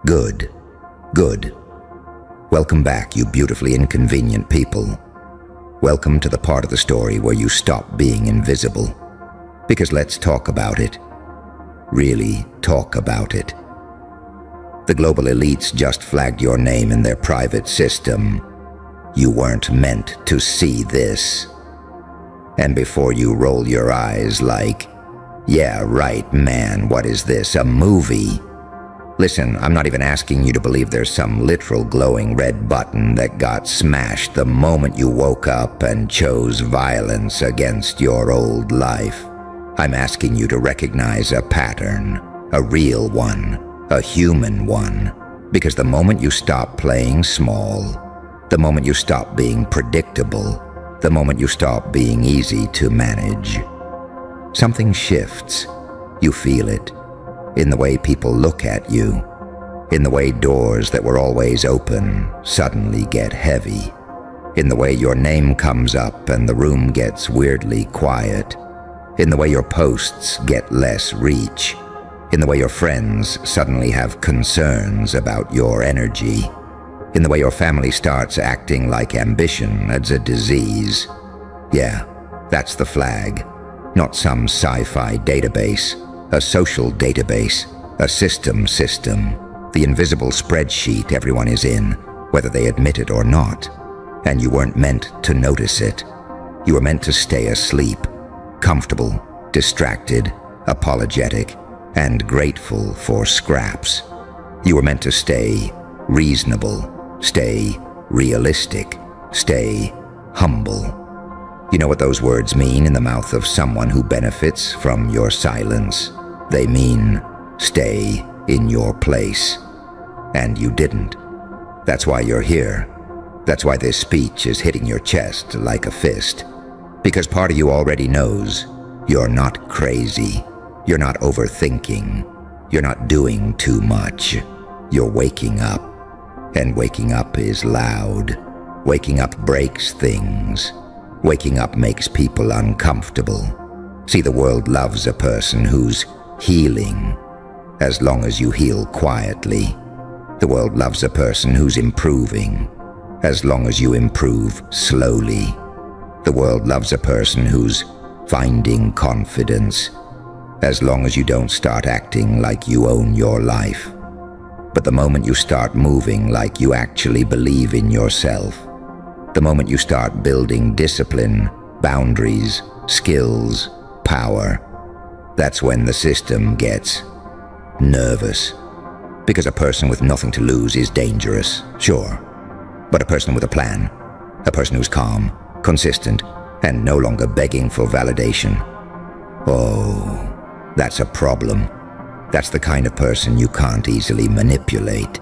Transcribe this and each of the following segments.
Good. Good. Welcome back, you beautifully inconvenient people. Welcome to the part of the story where you stop being invisible. Because let's talk about it. Really talk about it. The global elites just flagged your name in their private system. You weren't meant to see this. And before you roll your eyes like, yeah, right, man, what is this, a movie? Listen, I'm not even asking you to believe there's some literal glowing red button that got smashed the moment you woke up and chose violence against your old life. I'm asking you to recognize a pattern, a real one, a human one. Because the moment you stop playing small, the moment you stop being predictable, the moment you stop being easy to manage, something shifts. You feel it. In the way people look at you, in the way doors that were always open suddenly get heavy, in the way your name comes up and the room gets weirdly quiet, in the way your posts get less reach, in the way your friends suddenly have concerns about your energy, in the way your family starts acting like ambition is a disease. Yeah, that's the flag, not some sci-fi database. A social database, a system, the invisible spreadsheet everyone is in, whether they admit it or not. And you weren't meant to notice it. You were meant to stay asleep, comfortable, distracted, apologetic, and grateful for scraps. You were meant to stay reasonable, stay realistic, stay humble. You know what those words mean in the mouth of someone who benefits from your silence? They mean, stay in your place. And you didn't. That's why you're here. That's why this speech is hitting your chest like a fist. Because part of you already knows you're not crazy. You're not overthinking. You're not doing too much. You're waking up. And waking up is loud. Waking up breaks things. Waking up makes people uncomfortable. See, the world loves a person who's healing, as long as you heal quietly. The world loves a person who's improving, as long as you improve slowly. The world loves a person who's finding confidence, as long as you don't start acting like you own your life. But the moment you start moving like you actually believe in yourself, the moment you start building discipline, boundaries, skills, power, that's when the system gets nervous. Because a person with nothing to lose is dangerous, sure. But a person with a plan, a person who's calm, consistent, and no longer begging for validation, oh, that's a problem. That's the kind of person you can't easily manipulate,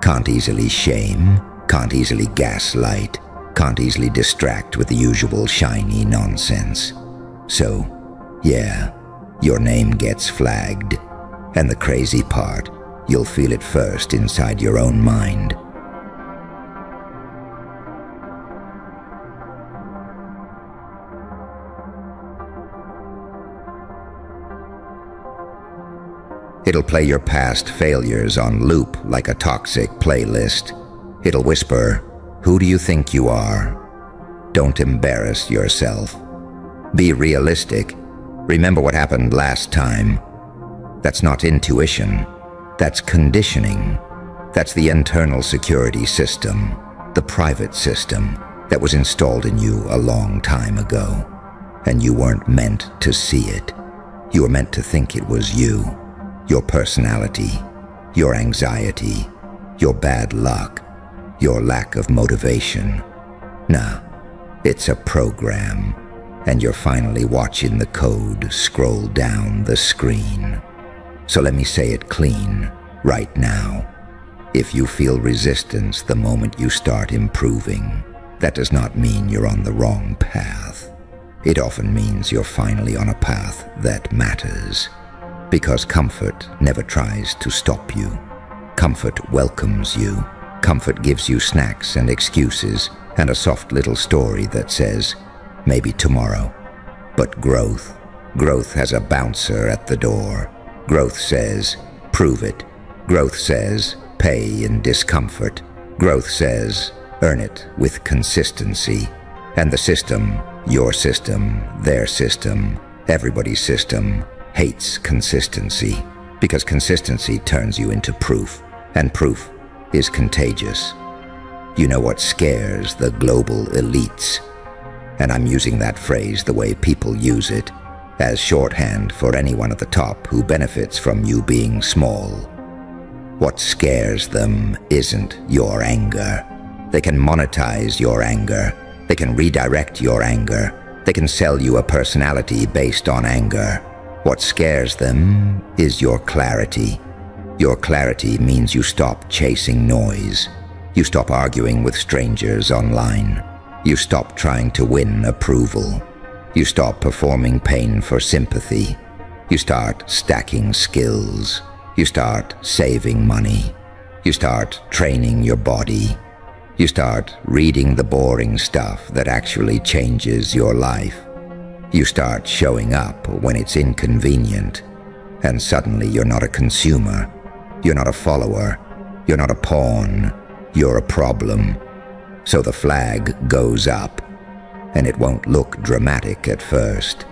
can't easily shame, can't easily gaslight, can't easily distract with the usual shiny nonsense. So, yeah, your name gets flagged. And the crazy part, you'll feel it first inside your own mind. It'll play your past failures on loop like a toxic playlist. It'll whisper, "Who do you think you are? Don't embarrass yourself. Be realistic. Remember what happened last time." That's not intuition. That's conditioning. That's the internal security system, the private system that was installed in you a long time ago. And you weren't meant to see it. You were meant to think it was you, your personality, your anxiety, your bad luck, your lack of motivation. Nah, it's a program, and you're finally watching the code scroll down the screen. So let me say it clean, right now. If you feel resistance the moment you start improving, that does not mean you're on the wrong path. It often means you're finally on a path that matters. Because comfort never tries to stop you. Comfort welcomes you. Comfort gives you snacks and excuses and a soft little story that says, maybe tomorrow. But growth has a bouncer at the door. Growth says, prove it. Growth says, pay in discomfort. Growth says, earn it with consistency. And the system, your system, their system, everybody's system, hates consistency. Because consistency turns you into proof, and proof is contagious. You know what scares the global elites? And I'm using that phrase the way people use it, as shorthand for anyone at the top who benefits from you being small. What scares them isn't your anger. They can monetize your anger. They can redirect your anger. They can sell you a personality based on anger. What scares them is your clarity. Your clarity means you stop chasing noise. You stop arguing with strangers online. You stop trying to win approval. You stop performing pain for sympathy. You start stacking skills. You start saving money. You start training your body. You start reading the boring stuff that actually changes your life. You start showing up when it's inconvenient, and suddenly you're not a consumer. You're not a follower. You're not a pawn. You're a problem. So the flag goes up, and it won't look dramatic at first.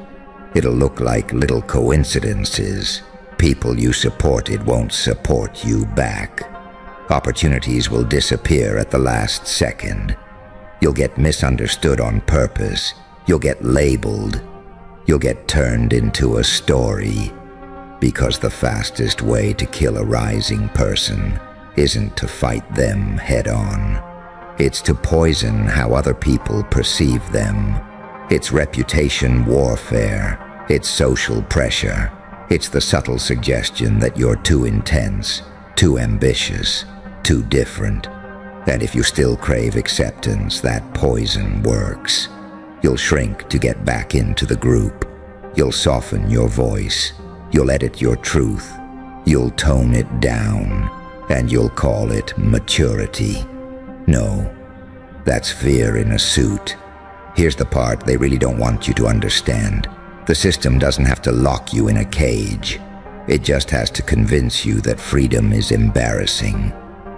It'll look like little coincidences. People you supported won't support you back. Opportunities will disappear at the last second. You'll get misunderstood on purpose. You'll get labeled. You'll get turned into a story. Because the fastest way to kill a rising person isn't to fight them head on. It's to poison how other people perceive them. It's reputation warfare. It's social pressure. It's the subtle suggestion that you're too intense, too ambitious, too different. And if you still crave acceptance, that poison works. You'll shrink to get back into the group. You'll soften your voice. You'll edit your truth. You'll tone it down. And you'll call it maturity. No, that's fear in a suit. Here's the part they really don't want you to understand. The system doesn't have to lock you in a cage. It just has to convince you that freedom is embarrassing.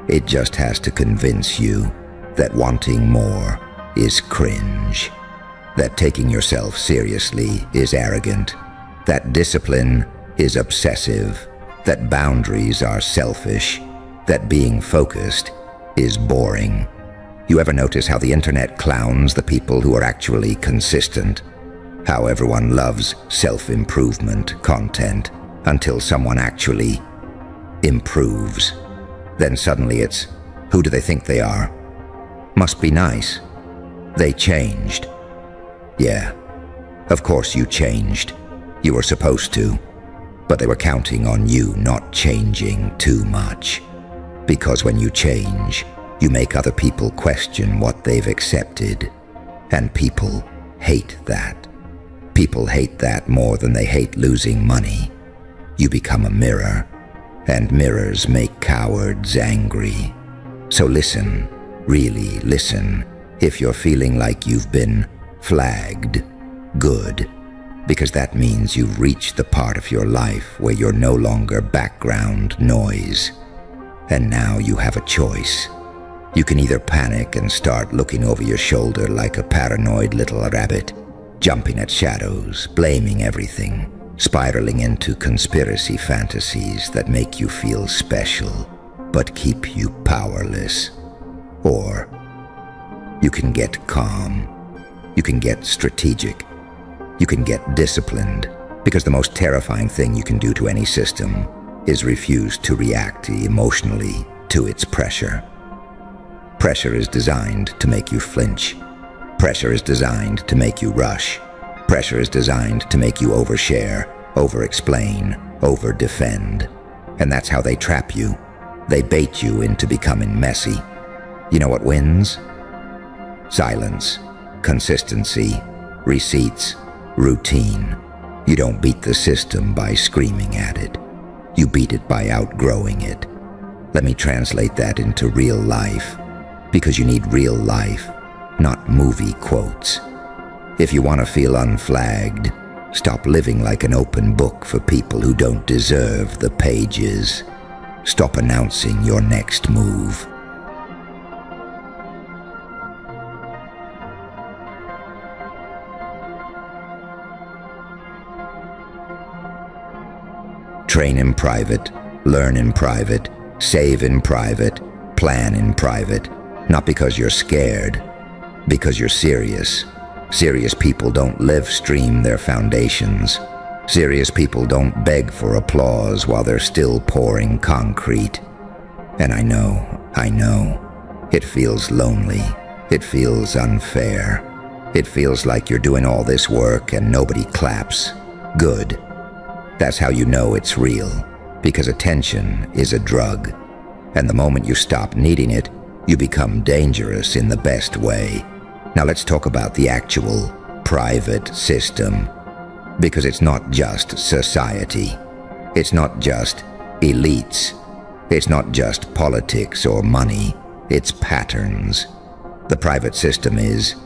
It just has to convince you that wanting more is cringe. That taking yourself seriously is arrogant. That discipline is obsessive. That boundaries are selfish. That being focused is boring. You ever notice how the internet clowns the people who are actually consistent? How everyone loves self-improvement content until someone actually improves. Then suddenly it's, who do they think they are? Must be nice. They changed. Yeah, of course you changed. You were supposed to. But they were counting on you not changing too much. Because when you change, you make other people question what they've accepted. And people hate that. People hate that more than they hate losing money. You become a mirror, and mirrors make cowards angry. So listen, really listen, if you're feeling like you've been flagged, good, because that means you've reached the part of your life where you're no longer background noise. And now you have a choice. You can either panic and start looking over your shoulder like a paranoid little rabbit, jumping at shadows, blaming everything, spiraling into conspiracy fantasies that make you feel special, but keep you powerless. Or you can get calm. You can get strategic. You can get disciplined, because the most terrifying thing you can do to any system is refuse to react emotionally to its pressure. Pressure is designed to make you flinch. Pressure is designed to make you rush. Pressure is designed to make you overshare, over-explain, over-defend. And that's how they trap you. They bait you into becoming messy. You know what wins? Silence, consistency, receipts, routine. You don't beat the system by screaming at it. You beat it by outgrowing it. Let me translate that into real life, because you need real life, not movie quotes. If you want to feel unflagged, stop living like an open book for people who don't deserve the pages. Stop announcing your next move. Train in private, learn in private, save in private, plan in private. Not because you're scared, because you're serious. Serious people don't live stream their foundations. Serious people don't beg for applause while they're still pouring concrete. And I know, it feels lonely. It feels unfair. It feels like you're doing all this work and nobody claps. Good. That's how you know it's real, because attention is a drug. And the moment you stop needing it, you become dangerous in the best way. Now let's talk about the actual private system, because it's not just society. It's not just elites. It's not just politics or money. It's patterns. The private system is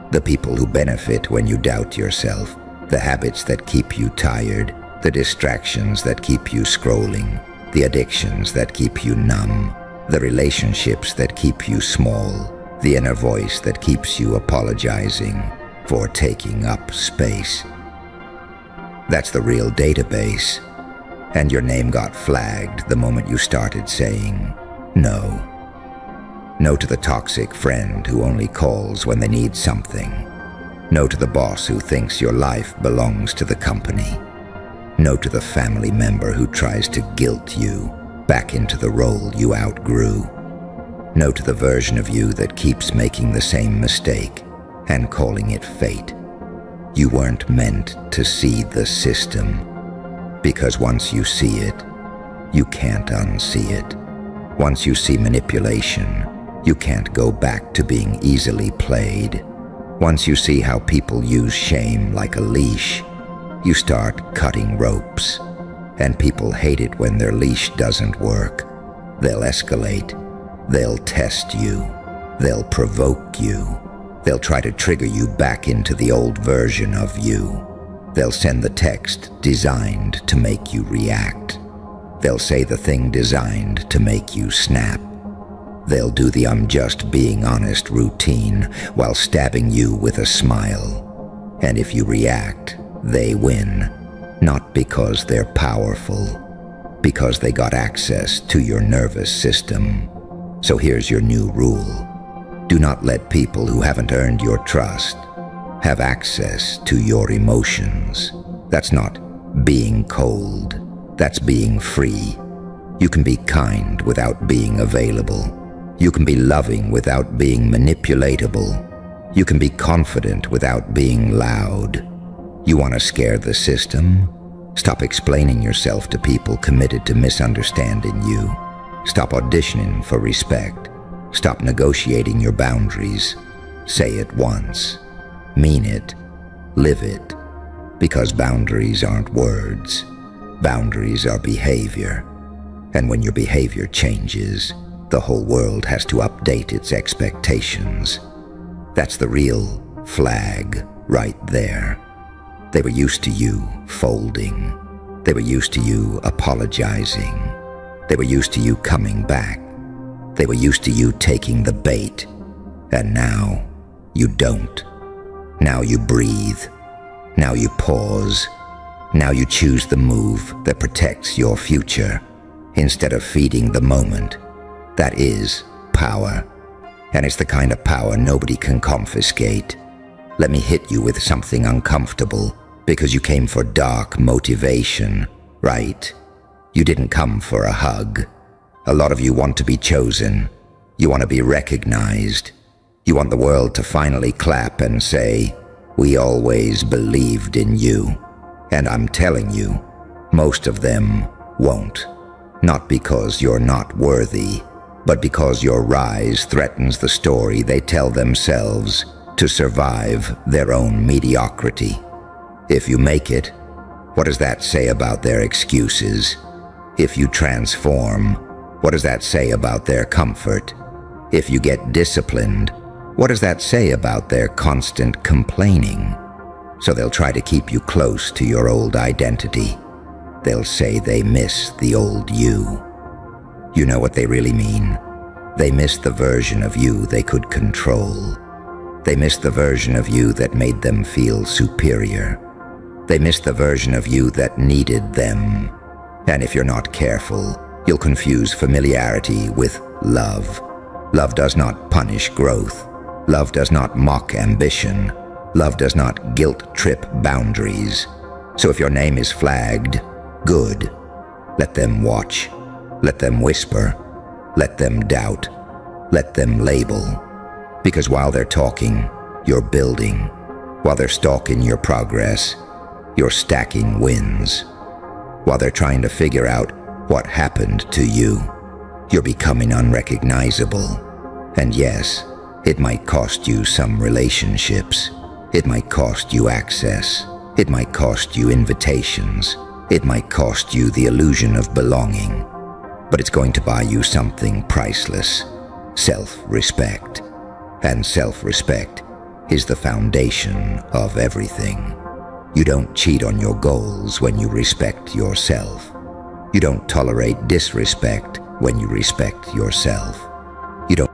the people who benefit when you doubt yourself, the habits that keep you tired, the distractions that keep you scrolling, the addictions that keep you numb, the relationships that keep you small, the inner voice that keeps you apologizing for taking up space. That's the real database. And your name got flagged the moment you started saying no. No to the toxic friend who only calls when they need something. No to the boss who thinks your life belongs to the company. No to the family member who tries to guilt you back into the role you outgrew. No to the version of you that keeps making the same mistake and calling it fate. You weren't meant to see the system, because once you see it, you can't unsee it. Once you see manipulation, you can't go back to being easily played. Once you see how people use shame like a leash, you start cutting ropes, and people hate it when their leash doesn't work. They'll escalate. They'll test you. They'll provoke you. They'll try to trigger you back into the old version of you. They'll send the text designed to make you react. They'll say the thing designed to make you snap. They'll do the "I'm just being honest" routine while stabbing you with a smile. And if you react, they win, not because they're powerful, because they got access to your nervous system. So here's your new rule. Do not let people who haven't earned your trust have access to your emotions. That's not being cold. That's being free. You can be kind without being available. You can be loving without being manipulatable. You can be confident without being loud. You want to scare the system? Stop explaining yourself to people committed to misunderstanding you. Stop auditioning for respect. Stop negotiating your boundaries. Say it once. Mean it. Live it. Because boundaries aren't words. Boundaries are behavior. And when your behavior changes, the whole world has to update its expectations. That's the real flag right there. They were used to you folding. They were used to you apologizing. They were used to you coming back. They were used to you taking the bait. And now you don't. Now you breathe. Now you pause. Now you choose the move that protects your future instead of feeding the moment. That is power. And it's the kind of power nobody can confiscate. Let me hit you with something uncomfortable because you came for dark motivation, right? You didn't come for a hug. A lot of you want to be chosen. You want to be recognized. You want the world to finally clap and say, "We always believed in you." And I'm telling you, most of them won't. Not because you're not worthy, but because your rise threatens the story they tell themselves to survive their own mediocrity. If you make it, what does that say about their excuses? If you transform, what does that say about their comfort? If you get disciplined, what does that say about their constant complaining? So they'll try to keep you close to your old identity. They'll say they miss the old you. You know what they really mean. They miss the version of you they could control. They miss the version of you that made them feel superior. They miss the version of you that needed them. And if you're not careful, you'll confuse familiarity with love. Love does not punish growth. Love does not mock ambition. Love does not guilt-trip boundaries. So if your name is flagged, good. Let them watch. Let them whisper. Let them doubt. Let them label. Because while they're talking, you're building. While they're stalking your progress, you're stacking wins. While they're trying to figure out what happened to you, you're becoming unrecognizable. And yes, it might cost you some relationships. It might cost you access. It might cost you invitations. It might cost you the illusion of belonging. But it's going to buy you something priceless: self-respect. And self-respect is the foundation of everything. You don't cheat on your goals when you respect yourself. You don't tolerate disrespect when you respect yourself. You don't.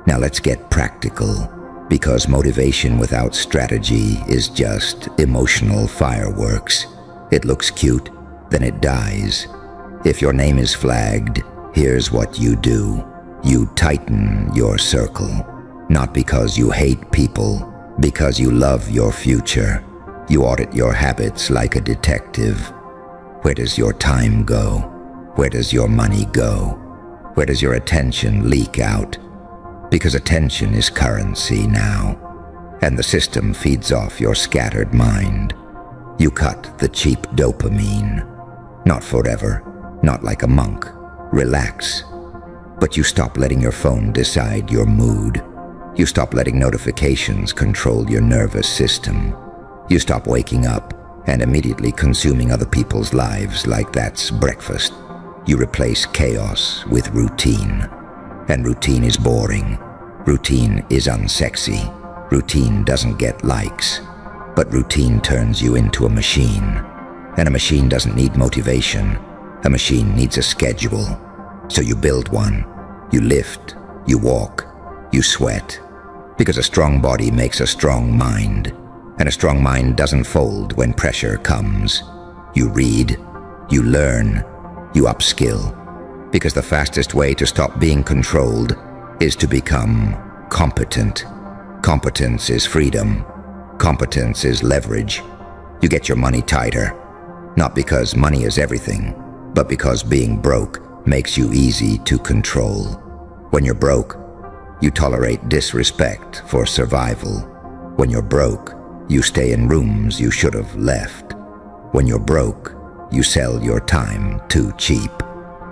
Now let's get practical, because motivation without strategy is just emotional fireworks. It looks cute, then it dies. If your name is flagged, here's what you do. You tighten your circle. Not because you hate people, because you love your future. You audit your habits like a detective. Where does your time go? Where does your money go? Where does your attention leak out? Because attention is currency now, and the system feeds off your scattered mind. You cut the cheap dopamine. Not forever, not like a monk. Relax. But you stop letting your phone decide your mood. You stop letting notifications control your nervous system. You stop waking up and immediately consuming other people's lives like that's breakfast. You replace chaos with routine. And routine is boring. Routine is unsexy. Routine doesn't get likes. But routine turns you into a machine. And a machine doesn't need motivation. A machine needs a schedule. So you build one. You lift. You walk. You sweat. Because a strong body makes a strong mind. And a strong mind doesn't fold when pressure comes. You read. You learn. You upskill. Because the fastest way to stop being controlled is to become competent. Competence is freedom. Competence is leverage. You get your money tighter. Not because money is everything, but because being broke makes you easy to control. When you're broke, you tolerate disrespect for survival. When you're broke, you stay in rooms you should have left. When you're broke, you sell your time too cheap.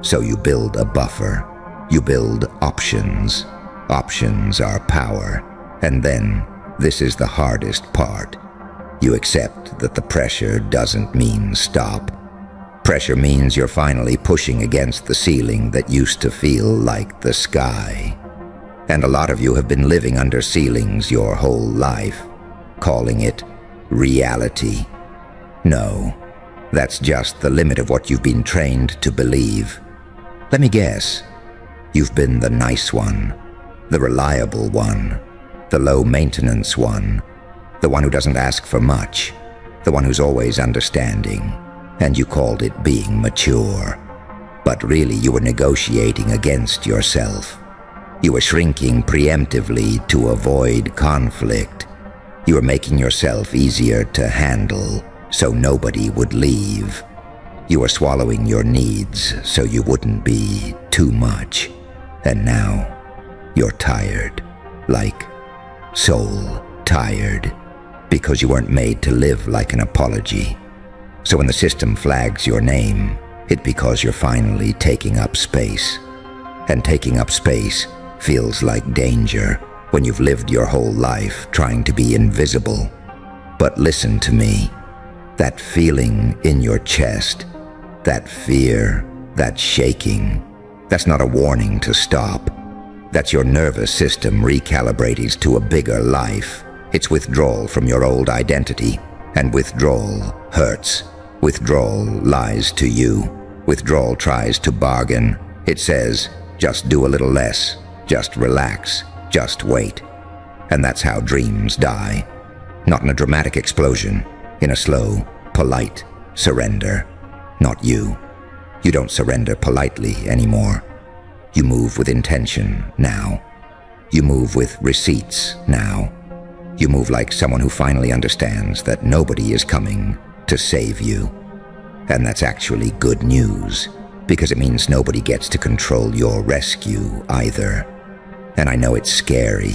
So you build a buffer. You build options. Options are power. And then, this is the hardest part. You accept that the pressure doesn't mean stop. Pressure means you're finally pushing against the ceiling that used to feel like the sky. And a lot of you have been living under ceilings your whole life, calling it reality. No, that's just the limit of what you've been trained to believe. Let me guess. You've been the nice one, the reliable one, the low-maintenance one, the one who doesn't ask for much, the one who's always understanding, and you called it being mature. But really you were negotiating against yourself. You were shrinking preemptively to avoid conflict. You were making yourself easier to handle so nobody would leave. You were swallowing your needs so you wouldn't be too much. And now, you're tired. Like, soul tired. Because you weren't made to live like an apology. So when the system flags your name, it's because you're finally taking up space. And taking up space feels like danger when you've lived your whole life trying to be invisible. But listen to me. That feeling in your chest, that fear, that shaking, that's not a warning to stop. That's your nervous system recalibrating to a bigger life. It's withdrawal from your old identity, and withdrawal hurts. Withdrawal lies to you. Withdrawal tries to bargain. It says, just do a little less, just relax, just wait. And that's how dreams die. Not in a dramatic explosion, in a slow, polite surrender. Not you. You don't surrender politely anymore. You move with intention now. You move with receipts now. You move like someone who finally understands that nobody is coming to save you. And that's actually good news, because it means nobody gets to control your rescue either. And I know it's scary.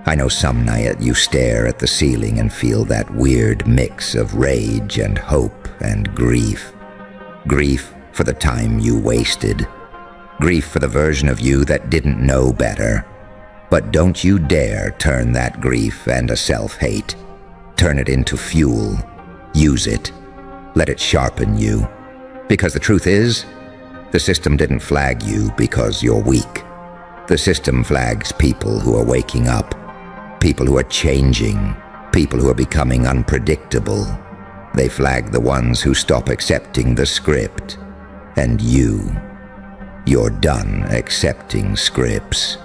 I know some night you stare at the ceiling and feel that weird mix of rage and hope and grief. Grief for the time you wasted. Grief for the version of you that didn't know better. But don't you dare turn that grief and a self-hate. Turn it into fuel. Use it. Let it sharpen you. Because the truth is, the system didn't flag you because you're weak. The system flags people who are waking up. People who are changing. People who are becoming unpredictable. They flag the ones who stop accepting the script. And you're done accepting scripts.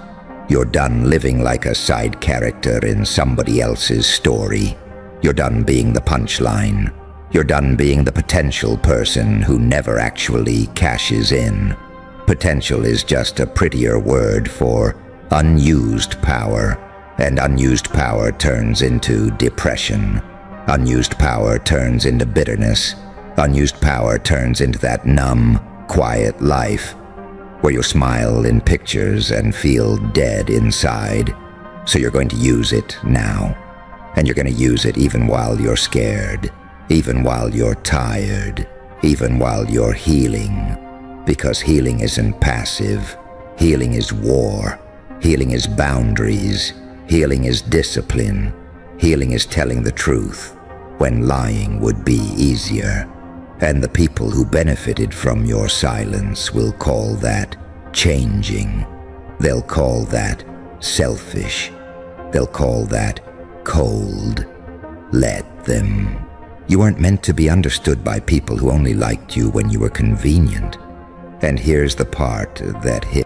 You're done living like a side character in somebody else's story. You're done being the punchline. You're done being the potential person who never actually cashes in. Potential is just a prettier word for unused power, and unused power turns into depression. Unused power turns into bitterness. Unused power turns into that numb, quiet life where you smile in pictures and feel dead inside. So you're going to use it now. And you're going to use it even while you're scared, even while you're tired, even while you're healing. Because healing isn't passive. Healing is war. Healing is boundaries. Healing is discipline. Healing is telling the truth when lying would be easier. And the people who benefited from your silence will call that changing. They'll call that selfish. They'll call that cold. Let them. You weren't meant to be understood by people who only liked you when you were convenient. And here's the part that hit.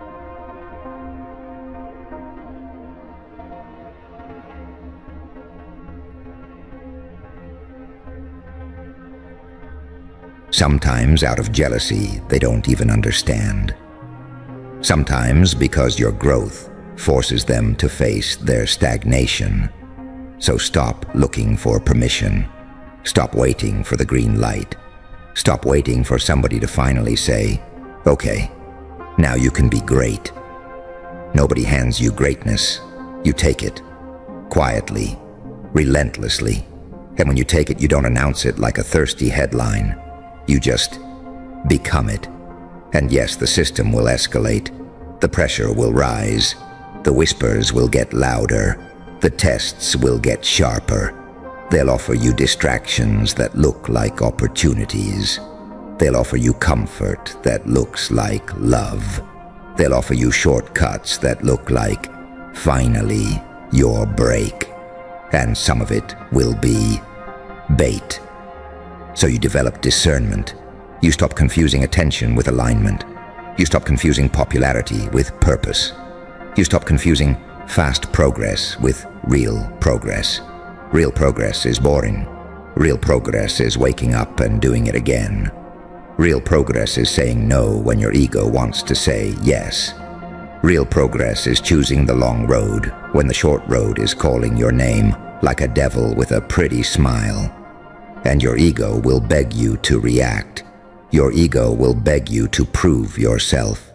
Sometimes out of jealousy, they don't even understand. Sometimes because your growth forces them to face their stagnation. So stop looking for permission. Stop waiting for the green light. Stop waiting for somebody to finally say, okay, now you can be great. Nobody hands you greatness. You take it. Quietly. Relentlessly. And when you take it, you don't announce it like a thirsty headline. You just become it. And yes, the system will escalate. The pressure will rise. The whispers will get louder. The tests will get sharper. They'll offer you distractions that look like opportunities. They'll offer you comfort that looks like love. They'll offer you shortcuts that look like, finally, your break. And some of it will be bait. So you develop discernment. You stop confusing attention with alignment. You stop confusing popularity with purpose. You stop confusing fast progress with real progress. Real progress is boring. Real progress is waking up and doing it again. Real progress is saying no when your ego wants to say yes. Real progress is choosing the long road when the short road is calling your name like a devil with a pretty smile. And your ego will beg you to react. Your ego will beg you to prove yourself.